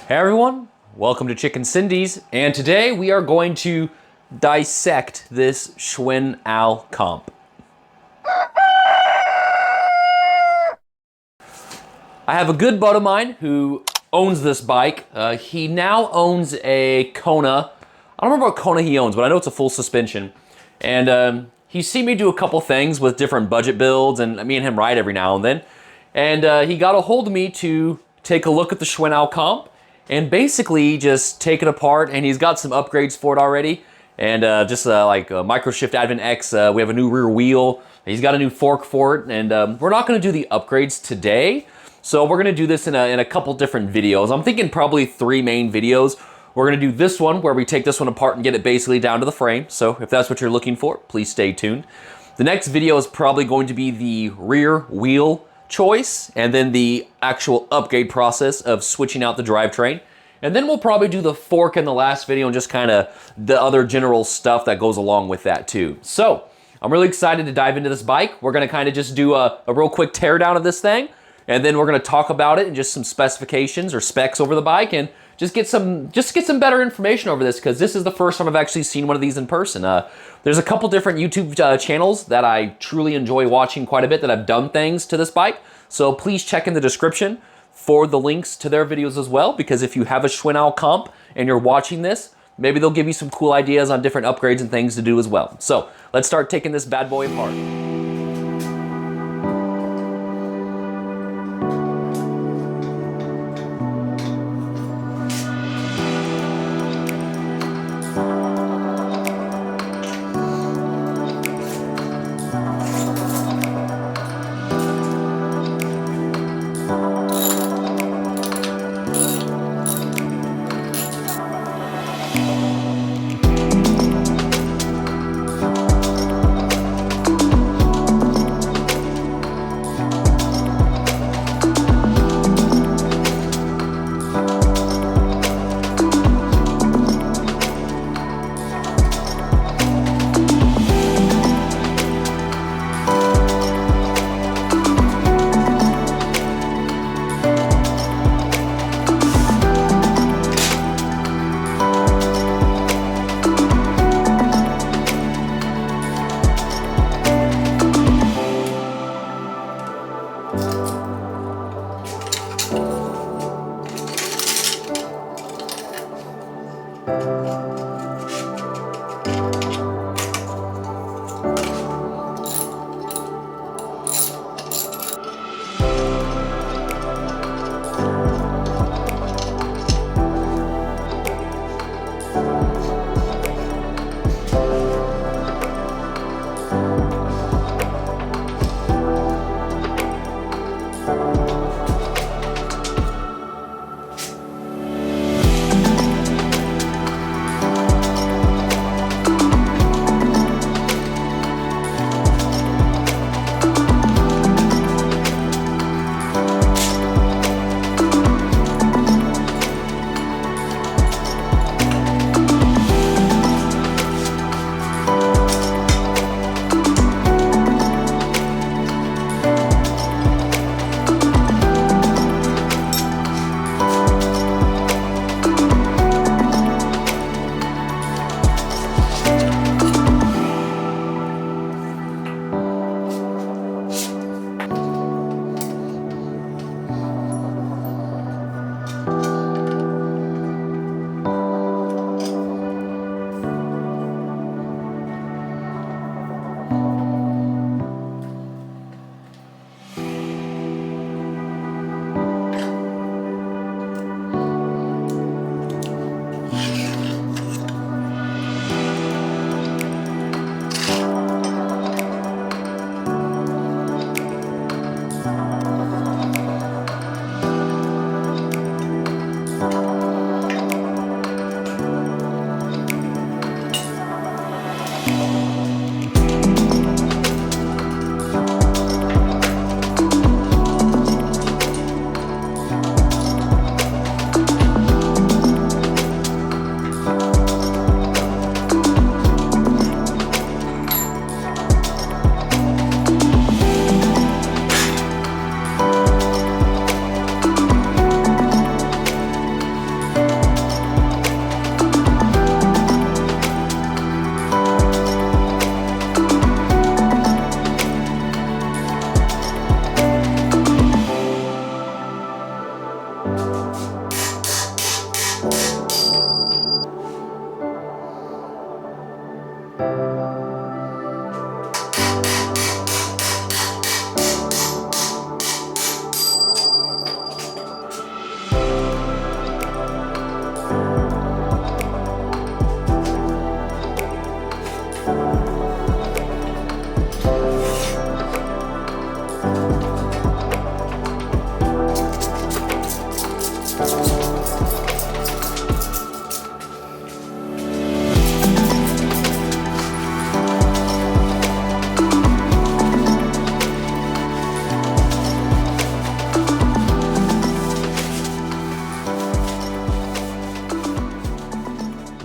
Hey everyone, welcome to Chicken Cindy's, and today we are going to dissect this Schwinn Owl comp. I have a good buddy of mine who owns this bike. He now owns a Kona. I don't remember what Kona he owns, but I know it's a full suspension. And he's seen me do a couple things with different budget builds, and me and him ride every now and then. And he got a hold of me to take a look at the Schwinn Owl comp and basically just take it apart, and he's got some upgrades for it already. And like Microshift Advent X, we have a new rear wheel. He's got a new fork for it, and we're not gonna do the upgrades today. So we're gonna do this in a couple different videos. I'm thinking probably 3 main videos. We're gonna do this one where we take this one apart and get it basically down to the frame. So if that's what you're looking for, please stay tuned. The next video is probably going to be the rear wheel choice, and then the actual upgrade process of switching out the drivetrain. And then we'll probably do the fork in the last video and just kind of the other general stuff that goes along with that too. So I'm really excited to dive into this bike. We're gonna kind of just do a real quick teardown of this thing, and then we're gonna talk about it and just some specifications or specs over the bike, and just get some better information over this, because this is the first time I've actually seen one of these in person. There's a couple different YouTube channels that I truly enjoy watching quite a bit that have done things to this bike. So please check in the description for the links to their videos as well, because if you have a Schwinn Owl comp and you're watching this, maybe they'll give you some cool ideas on different upgrades and things to do as well. So let's start taking this bad boy apart.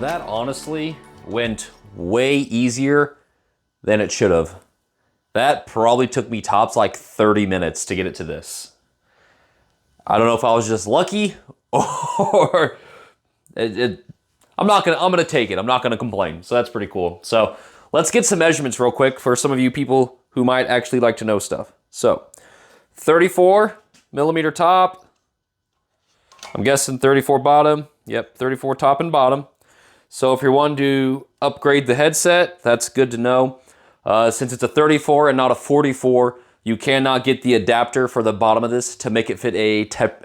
That honestly went way easier than it should have. That probably took me tops like 30 minutes to get it to this. I don't know if I was just lucky or I'm gonna take it. I'm not gonna complain. So that's pretty cool. So let's get some measurements real quick for some of you people who might actually like to know stuff. So 34 millimeter top. I'm guessing 34 bottom. Yep, 34 top and bottom. So if you're wanting to upgrade the headset, that's good to know. Since it's a 34 and not a 44, you cannot get the adapter for the bottom of this to make it fit a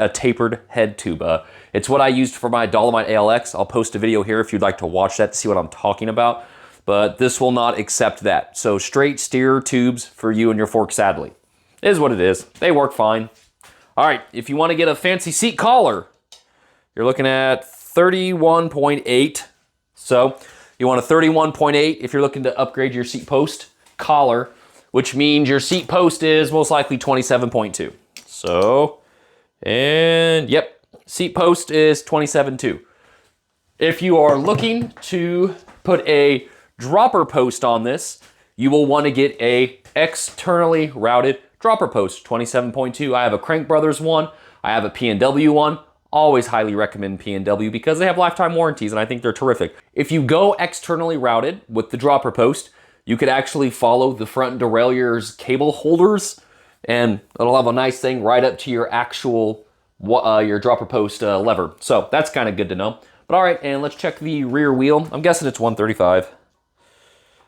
tapered head tube. It's what I used for my Dolomite ALX. I'll post a video here if you'd like to watch that to see what I'm talking about. But this will not accept that. So straight steer tubes for you and your fork, sadly. It is what it is. They work fine. All right, if you want to get a fancy seat collar, you're looking at 31.8. So you want a 31.8 if you're looking to upgrade your seat post collar, which means your seat post is most likely 27.2. So, and yep, seat post is 27.2. If you are looking to put a dropper post on this, you will want to get a externally routed dropper post, 27.2. I have a Crank Brothers one. I have a P&W one. Always highly recommend P&W because they have lifetime warranties and I think they're terrific. If you go externally routed with the dropper post, you could actually follow the front derailleur's cable holders and it'll have a nice thing right up to your actual your dropper post lever. So that's kind of good to know. But all right, and let's check the rear wheel. I'm guessing it's 135.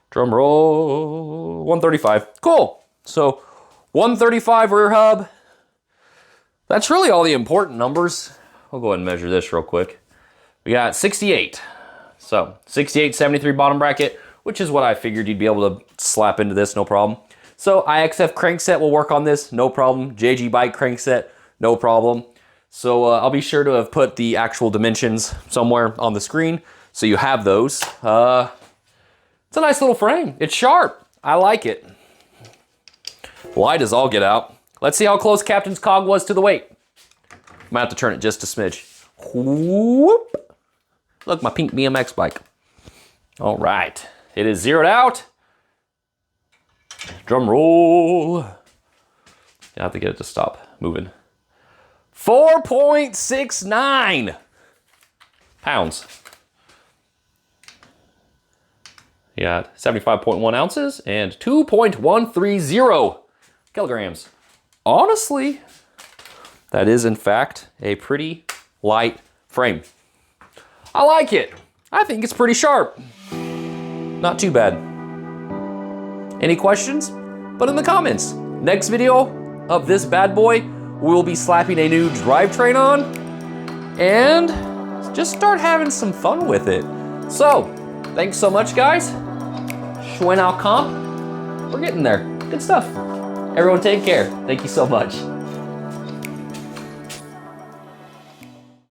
Drum roll, 135. Cool. So 135 rear hub. That's really all the important numbers. I'll go ahead and measure this real quick. We got 68. So 68, 73 bottom bracket, which is what I figured you'd be able to slap into this, no problem. So IXF crankset will work on this, no problem. JG bike crankset, no problem. So I'll be sure to have put the actual dimensions somewhere on the screen so you have those. It's a nice little frame. It's sharp. I like it. Light as all get out. Let's see how close Captain's cog was to the weight. Might have to turn it just a smidge. Whoop. Look, my pink BMX bike. All right, it is zeroed out. Drum roll. I have to get it to stop moving. 4.69 pounds. You got 75.1 ounces and 2.130 kilograms. Honestly, that is in fact a pretty light frame. I like it. I think it's pretty sharp. Not too bad. Any questions? Put in the comments. Next video of this bad boy, we'll be slapping a new drivetrain on and just start having some fun with it. So, thanks so much, guys. Schwinn comp. We're getting there. Good stuff. Everyone take care. Thank you so much.